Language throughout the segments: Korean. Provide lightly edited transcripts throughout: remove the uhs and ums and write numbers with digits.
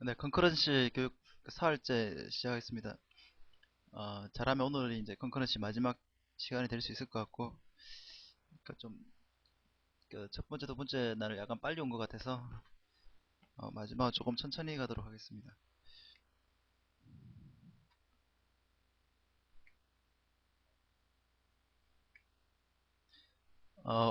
네, 컨커런시 교육 4일째 시작하겠습니다. 잘하면 오늘이 이제 컨커런시 마지막 시간이 될 수 있을 것 같고, 그러니까 좀, 첫 번째, 두 번째 날을 약간 빨리 온 것 같아서, 마지막은 조금 천천히 가도록 하겠습니다.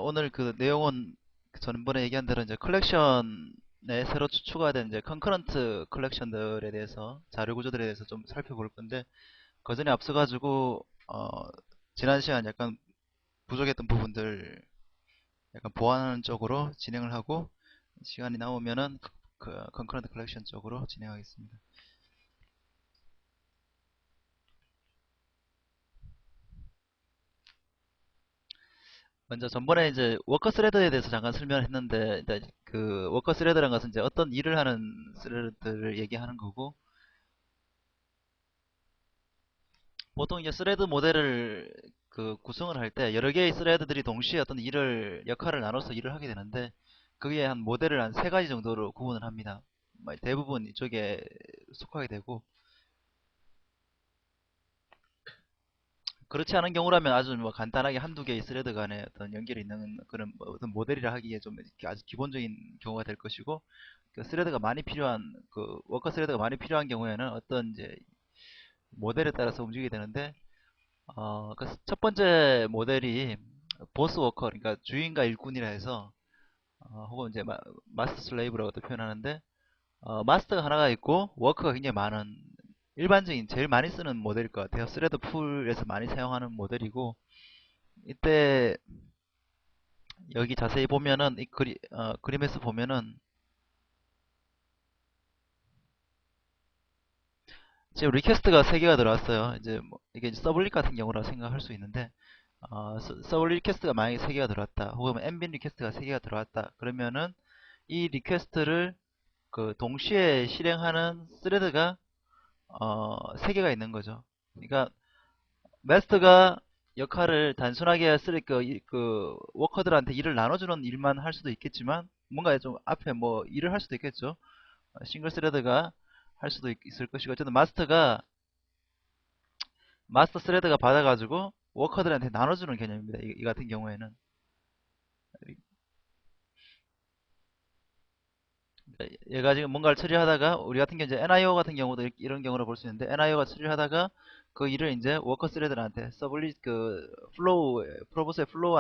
오늘 그 내용은 그 전번에 얘기한 대로 이제 컬렉션에 새로 추가된 이제 컨커런트 컬렉션들에 대해서, 자료 구조들에 대해서 좀 살펴볼 건데, 그 전에 앞서가지고, 지난 시간 약간 부족했던 부분들 약간 보완하는 쪽으로 진행을 하고 시간이 나오면은 그 컨커런트 컬렉션 쪽으로 진행하겠습니다. 먼저 전번에 이제 워커 스레드에 대해서 잠깐 설명을 했는데 이제 그 워커 스레드라는 것은 이제 어떤 일을 하는 스레드를 얘기하는 거고 보통 이제 스레드 모델을 그 구성을 할 때 여러 개의 스레드들이 동시에 어떤 일을 역할을 나눠서 일을 하게 되는데 그게 한 모델을 한 세 가지 정도로 구분을 합니다. 대부분 이쪽에 속하게 되고 그렇지 않은 경우라면 아주 뭐 간단하게 한두 개의 스레드 간에 어떤 연결이 있는 그런 뭐 어떤 모델이라 하기에 좀 이렇게 아주 기본적인 경우가 될 것이고 그 스레드가 많이 필요한 그 워커 스레드가 많이 필요한 경우에는 어떤 이제 모델에 따라서 움직이게 되는데 그첫 번째 모델이 보스 워커 그러니까 주인과 일꾼이라 해서 혹은 이제 마스터 슬레이브라고도 표현하는데 마스터가 하나가 있고 워커가 굉장히 많은 일반적인 제일 많이 쓰는 모델일 것 같아요. 스레드 풀에서 많이 사용하는 모델이고 이때 여기 자세히 보면은 이 그림에서 보면은 지금 리퀘스트가 3개가 들어왔어요. 이제 뭐 이게 이제 서블릿 같은 경우라 생각할 수 있는데 서블릿 리퀘스트가 만약에 3개가 들어왔다. 혹은 엠빈 리퀘스트가 3개가 들어왔다. 그러면은 이 리퀘스트를 그 동시에 실행하는 스레드가 3개가 있는 거죠. 그러니까 마스터가 역할을 단순하게 그 워커들한테 일을 나눠주는 일만 할 수도 있겠지만 뭔가 좀 앞에 뭐 일을 할 수도 있겠죠. 싱글 스레드가 할 수도 있을 것이고 어쨌든 마스터 스레드가 받아가지고 워커들한테 나눠주는 개념입니다. 이 같은 경우에는 얘가 지금 뭔가를 처리하다가 우리 같은 경우 이제 NIO 같은 경우도 이런 경우로 볼 수 있는데 NIO가 처리를 하다가 그 일을 이제 워커 스레드한테 서블릿 그 플로우 프로보스의 플로우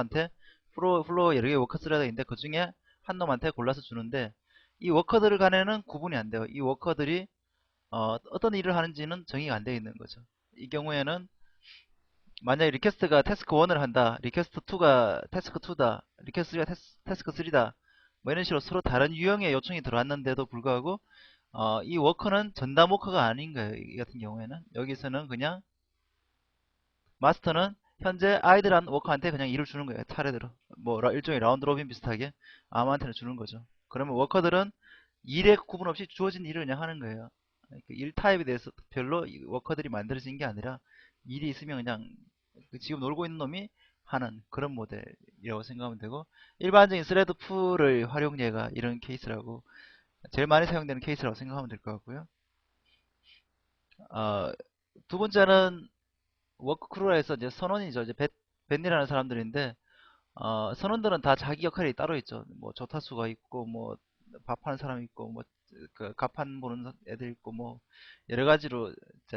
여러 개의 워커 스레드가 있는데 그 중에 한 놈한테 골라서 주는데 이 워커들 간에는 구분이 안 돼요. 이 워커들이 어떤 일을 하는지는 정의가 안 되어 있는 거죠. 이 경우에는 만약에 리퀘스트가 태스크 1을 한다. 리퀘스트 2가 태스크 2다. 리퀘스트 3가 태스크 3다. 뭐 이런 식으로 서로 다른 유형의 요청이 들어왔는데도 불구하고 이 워커는 전담 워커가 아닌 거예요. 이 같은 경우에는 여기서는 그냥 마스터는 현재 아이들한 워커한테 그냥 일을 주는 거예요. 차례대로 뭐 일종의 라운드 로빈 비슷하게 아무한테나 주는 거죠. 그러면 워커들은 일에 구분 없이 주어진 일을 그냥 하는 거예요. 일 타입에 대해서 별로 워커들이 만들어진 게 아니라 일이 있으면 그냥 그 지금 놀고 있는 놈이 하는 그런 모델이라고 생각하면 되고 일반적인 스레드 풀의 활용 예가 이런 케이스라고 제일 많이 사용되는 케이스라고 생각하면 될 것 같고요. 어, 두 번째는 워크크루에서 이제 선원이죠. 이제 벤이라는 사람들인데 선원들은 다 자기 역할이 따로 있죠. 뭐 조타수가 있고 뭐 밥하는 사람이 있고 뭐 그 갑판 보는 애들 있고 뭐 여러 가지로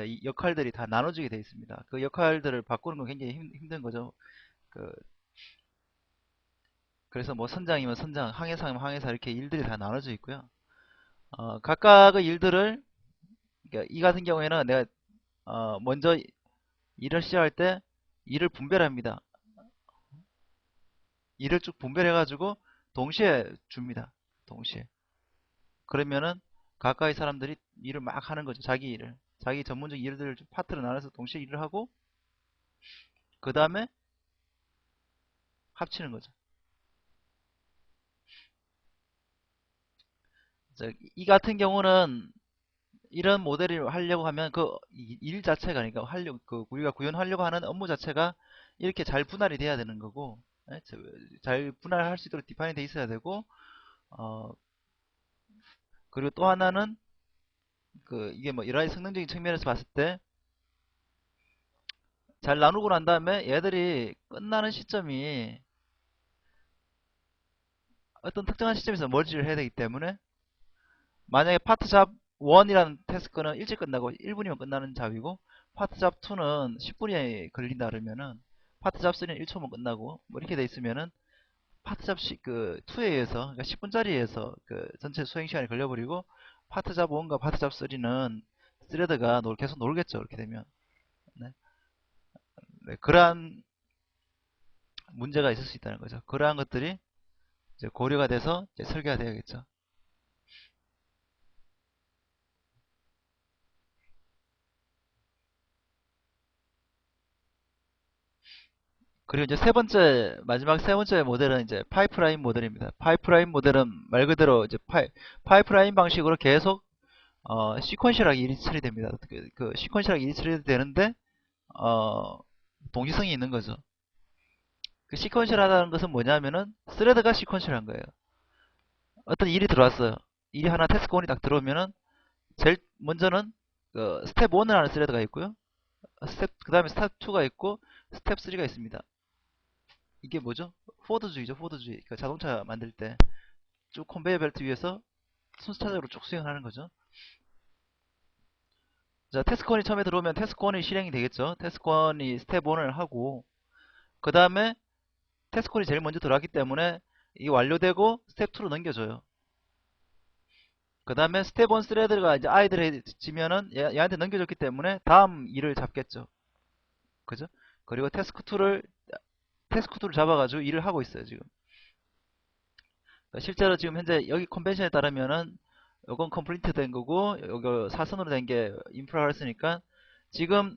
이 역할들이 다 나눠지게 되어 있습니다. 그 역할들을 바꾸는 건 굉장히 힘든 거죠. 그 그래서 뭐 선장이면 선장, 항해사면 항해사 이렇게 일들이 다 나눠져 있고요. 각각의 일들을 그러니까 이 같은 경우에는 내가 먼저 일을 시작할 때 일을 분별합니다. 일을 쭉 분별해가지고 동시에 줍니다. 동시에. 그러면은 가까이 사람들이 일을 막 하는 거죠. 자기 일을. 자기 전문적 일들을 파트로 나눠서 동시에 일을 하고 그 다음에 합치는 거죠. 이 같은 경우는 이런 모델을 하려고 하면 그 일 자체가 그러니까 그 우리가 구현하려고 하는 업무 자체가 이렇게 잘 분할이 돼야 되는 거고 예? 잘 분할할 수 있도록 디파인이 돼 있어야 되고 어, 그리고 또 하나는 이게 뭐 여러 가지 성능적인 측면에서 봤을 때 잘 나누고 난 다음에 얘들이 끝나는 시점이 어떤 특정한 시점에서 머지를 해야 되기 때문에 만약에 파트 잡 1이라는 태스크는 일찍 끝나고 1분이면 끝나는 잡이고 파트 잡 2는 10분이 걸린다 그러면은 파트 잡 3는 1초면 끝나고 뭐 이렇게 돼 있으면은 파트 잡 2에 의해서 그러니까 10분짜리에서 전체 수행 시간이 걸려버리고 파트 잡 1과 파트 잡 3는 스레드가 계속 놀겠죠. 그렇게 되면 네. 네, 그러한 문제가 있을 수 있다는 거죠. 그러한 것들이 이제 고려가 돼서 이제 설계가 되어야겠죠. 그리고 이제 마지막 세 번째 모델은 이제 파이프라인 모델입니다. 파이프라인 모델은 말 그대로 이제 파이프라인 방식으로 계속 시퀀셜하게 일이 처리됩니다. 시퀀셜하게 일이 처리되는데 어, 동시성이 있는 거죠. 그 시퀀셜하다는 것은 뭐냐면은 스레드가 시퀀셜한 거예요. 어떤 일이 들어왔어요. 일이 하나 태스크 1이 딱 들어오면은 제일 먼저는 스텝 1을 하는 스레드가 있고요. 그 다음에 스텝 2가 있고 스텝 3가 있습니다. 이게 뭐죠? 포드주의죠, 포드주의. 그러니까 자동차 만들 때 쭉 컨베이어 벨트 위에서 순차적으로 쭉 수행하는 거죠. 자, 태스크1이 처음에 들어오면 태스크1이 실행이 되겠죠. 태스크1이 스텝 1을 하고, 그 다음에 태스크1이 제일 먼저 들어왔기 때문에 이게 완료되고 스텝 2로 넘겨줘요. 그 다음에 스텝 1 스레드가 이제 아이들을 지면은 얘한테 넘겨줬기 때문에 다음 일을 잡겠죠. 그죠? 그리고 태스크2를 잡아가지고 일을 하고 있어요, 지금. 실제로 지금 현재 여기 컨벤션에 따르면은 요건 컴플리트 된 거고 요거 사선으로 된 게 인프라를 했으니까 지금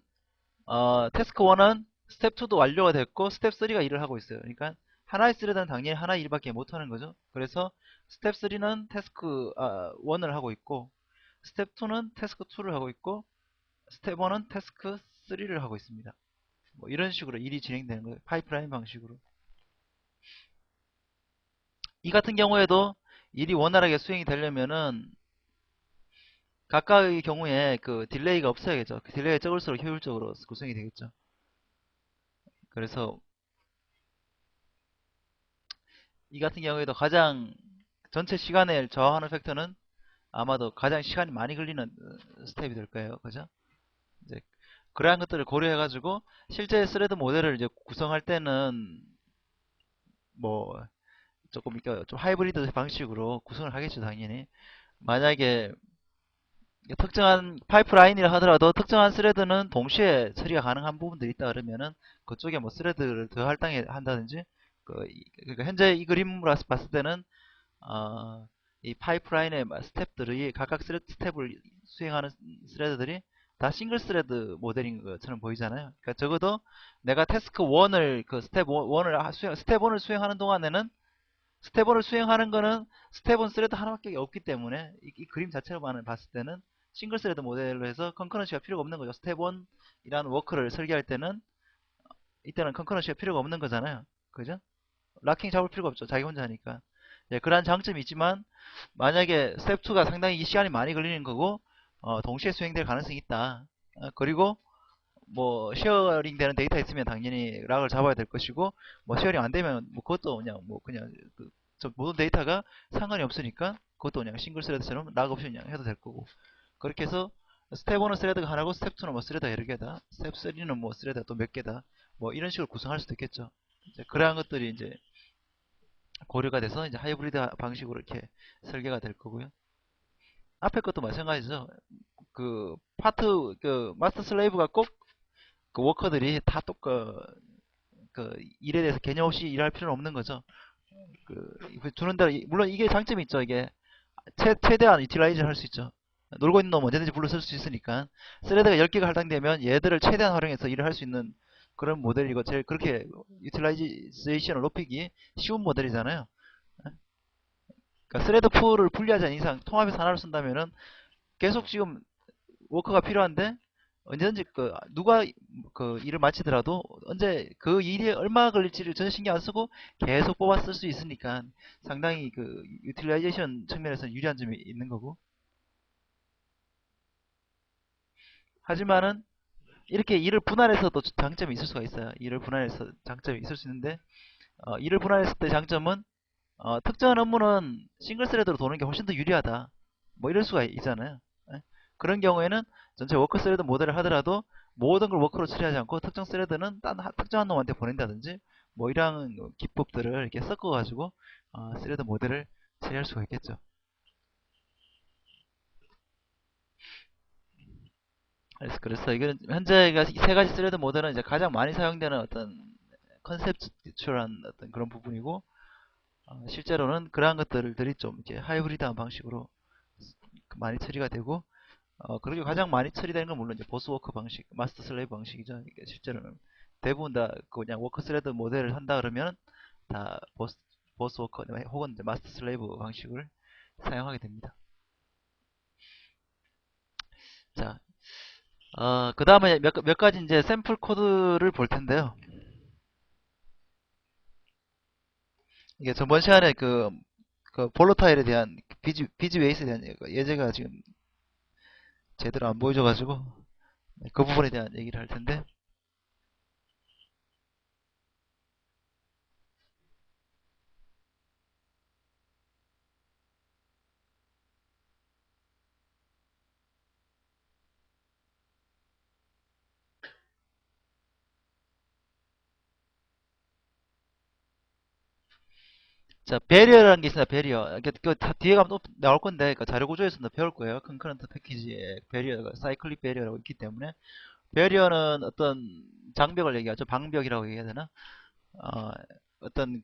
태스크 1은 스텝 2도 완료가 됐고 스텝 3가 일을 하고 있어요. 그러니까 하나의 스레드는 당연히 하나의 일밖에 못 하는 거죠. 그래서 스텝 3는 태스크 1을 하고 있고 스텝 2는 태스크 2를 하고 있고 스텝 1은 태스크 3를 하고 있습니다. 뭐 이런 식으로 일이 진행되는 거예요. 파이프라인 방식으로. 이 같은 경우에도 일이 원활하게 수행이 되려면은 각각의 경우에 그 딜레이가 없어야겠죠. 그 딜레이가 적을수록 효율적으로 구성이 되겠죠. 그래서 이 같은 경우에도 가장 전체 시간을 저하하는 팩터는 아마도 가장 시간이 많이 걸리는 스텝이 될 거예요. 그죠? 이제 그러한 것들을 고려해가지고 실제 스레드 모델을 이제 구성할 때는 뭐 조금 좀 하이브리드 방식으로 구성을 하겠죠, 당연히. 만약에 특정한 파이프라인이라 하더라도 특정한 스레드는 동시에 처리가 가능한 부분들이 있다 그러면은 그쪽에 뭐 스레드를 더 할당해 한다든지 그러니까 현재 이 그림으로 봤을 때는 이 파이프라인의 스텝들이 각각 스텝을 수행하는 스레드들이 다 싱글 스레드 모델인 것처럼 보이잖아요. 그러니까 적어도 내가 태스크 1을 스텝 1을 수행하는 동안에는 스텝 1을 수행하는 거는 스텝 1 스레드 하나밖에 없기 때문에 이 그림 자체로만 봤을 때는 싱글 스레드 모델로 해서 컨커런시가 필요가 없는 거죠. 스텝 1이라는 워크를 설계할 때는 이때는 컨커런시가 필요가 없는 거잖아요. 그죠? 락킹 잡을 필요가 없죠. 자기 혼자 하니까. 예, 그러한 장점이 있지만 만약에 스텝 2가 상당히 시간이 많이 걸리는 거고 동시에 수행될 가능성이 있다. 그리고 뭐 쉐어링 되는 데이터 있으면 당연히 락을 잡아야 될 것이고 뭐 쉐어링 안 되면 뭐 그것도 그냥 저 모든 데이터가 상관이 없으니까 그것도 그냥 싱글 스레드처럼 락 없이 그냥 해도 될 거고 그렇게 해서 스텝 1은 스레드가 하나고 스텝 2는 뭐 스레드가 여러 개다 스텝 3는 뭐 스레드가 또 몇 개다 뭐 이런 식으로 구성할 수도 있겠죠. 이제 그러한 것들이 이제 고려가 돼서 이제 하이브리드 방식으로 이렇게 설계가 될 거고요. 앞에 것도 마찬가지죠. 마스터 슬레이브가 꼭 그 워커들이 다 일에 대해서 개념 없이 일할 필요는 없는 거죠. 주는 대로, 물론 이게 장점이 있죠. 이게 최대한 유틸라이즈를 할 수 있죠. 놀고 있는 놈 언제든지 불러 쓸 수 있으니까. 스레드가 10개가 할당되면 얘들을 최대한 활용해서 일을 할 수 있는 그런 모델이고, 제일 그렇게 유틸라이제이션을 높이기 쉬운 모델이잖아요. 그러니까 스레드 풀을 분리하지 않은 이상 통합해서 하나를 쓴다면은 계속 지금 워커가 필요한데 언제든지 누가 일을 마치더라도 언제 그 일이 얼마 걸릴지를 전혀 신경 안 쓰고 계속 뽑아 쓸 수 있으니까 상당히 유틸라이제이션 측면에서는 유리한 점이 있는 거고 하지만은 이렇게 일을 분할해서도 장점이 있을 수가 있어요. 일을 분할해서 장점이 있을 수 있는데 일을 분할했을 때 장점은 특정한 업무는 싱글 스레드로 도는 게 훨씬 더 유리하다. 뭐 이럴 수가 있잖아요. 예? 그런 경우에는 전체 워커 스레드 모델을 하더라도 모든 걸 워커로 처리하지 않고 특정 스레드는 특정한 놈한테 보낸다든지 뭐 이런 기법들을 이렇게 섞어가지고 스레드 모델을 처리할 수가 있겠죠. 그래서 이거는 현재가 이 세 가지 스레드 모델은 이제 가장 많이 사용되는 어떤 컨셉추얼한 어떤 그런 부분이고 실제로는 그러한 것들이 좀 이렇게 하이브리드한 방식으로 많이 처리가 되고 그리고 가장 많이 처리되는 건 물론 이제 보스워커 방식, 마스터 슬레이브 방식이죠. 이게 실제로는 대부분 다 그냥 워커 스레드 모델을 한다 그러면 다 보스워커 혹은 이제 마스터 슬레이브 방식을 사용하게 됩니다. 자, 그 다음에 몇 가지 이제 샘플 코드를 볼 텐데요. 이게 저번 시간에 그 볼로타일에 대한 비지 웨이스에 대한 예제가 지금 제대로 안 보여줘가지고 그 부분에 대한 얘기를 할 텐데 자, 배리어라는 게 있습니다. 배리어. 다 뒤에 가면 또 나올 건데, 그 자료 구조에서도 배울 거예요. 컨커런트 패키지에 배리어가, 사이클릭 배리어라고 있기 때문에. 배리어는 어떤 장벽을 얘기하죠. 방벽이라고 얘기해야 되나? 어, 어떤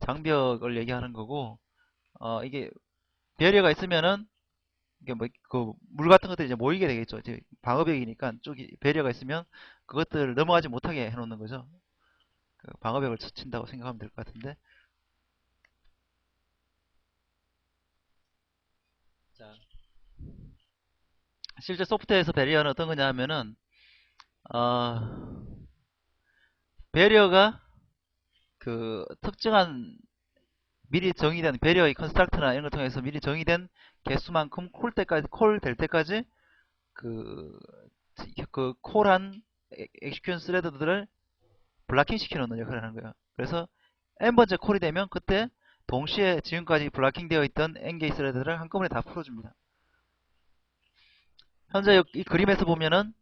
장벽을 얘기하는 거고, 이게 배리어가 있으면은, 이게 뭐, 그, 물 같은 것들이 이제 모이게 되겠죠. 이제 방어벽이니까 쪽이, 배리어가 있으면 그것들을 넘어가지 못하게 해놓는 거죠. 그 방어벽을 쳐친다고 생각하면 될 것 같은데. 자, 실제 소프트웨어에서 배리어는 어떤 거냐 하면은, 어, 배리어가 그 특정한 미리 정의된 배리어의 컨스트럭터나 이런 걸 통해서 미리 정의된 개수만큼 콜 될 때까지 그, 그 콜한 엑시큐션 스레드들을 블락킹 시켜 놓는 역할을 하는 거예요. 그래서 n번째 콜이 되면 그때 동시에 지금까지 블락킹 되어 있던 n개의 스레드를 한꺼번에 다 풀어줍니다. 현재 이 그림에서 보면은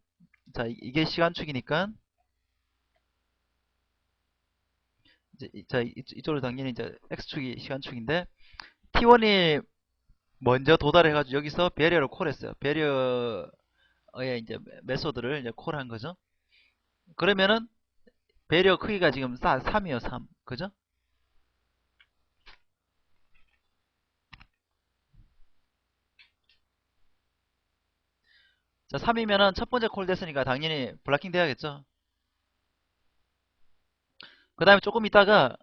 자 이게 시간축이니까 자 이쪽으로 당연히 이제 x축이 시간축인데 T1이 먼저 도달해가지고 여기서 배리어를 콜했어요. 배리어의 이제 메소드를 이제 콜한 거죠. 그러면은 배리어 크기가 지금 3이에요, 3. 그죠? 자, 3이면은 첫 번째 콜 됐으니까 당연히 블락킹 돼야겠죠. 그 다음에 조금 있다가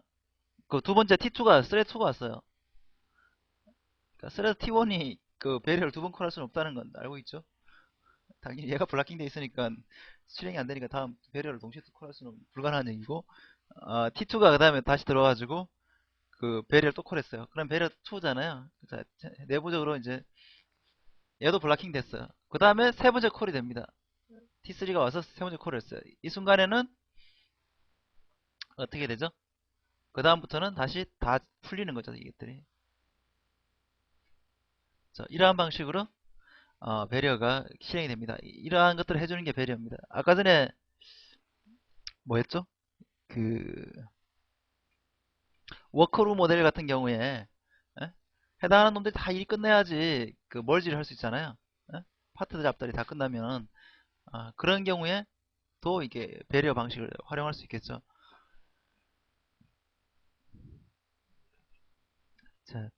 그 두 번째 T2가 스레드 2가 왔어요. 그러니까 스레드 T1이 그 배리어를 두 번 콜할 수는 없다는 건 알고 있죠? 당연히 얘가 블락킹 돼 있으니까 실행이 안 되니까 다음 배리어를 동시에 콜할 수는 불가능한 얘기고 T2가 그 다음에 다시 들어와가지고 그 배리어를 또 콜했어요. 그럼 배리어 2잖아요. 자, 내부적으로 이제 얘도 블락킹 됐어요. 그 다음에 세 번째 콜이 됩니다. T3가 와서 세 번째 콜을 했어요. 이 순간에는 어떻게 되죠? 그 다음부터는 다시 다 풀리는 거죠, 이것들이. 자, 이러한 방식으로 배리어가 실행이 됩니다. 이러한 것들을 해주는 게 배리어입니다. 아까 전에 뭐 했죠? 그 워커룸 모델 같은 경우에 에? 해당하는 놈들이 다 일이 끝내야지 그 멀지를 할 수 있잖아요. 에? 파트 잡들이 다 끝나면 그런 경우에 또 이게 배리어 방식을 활용할 수 있겠죠. 자,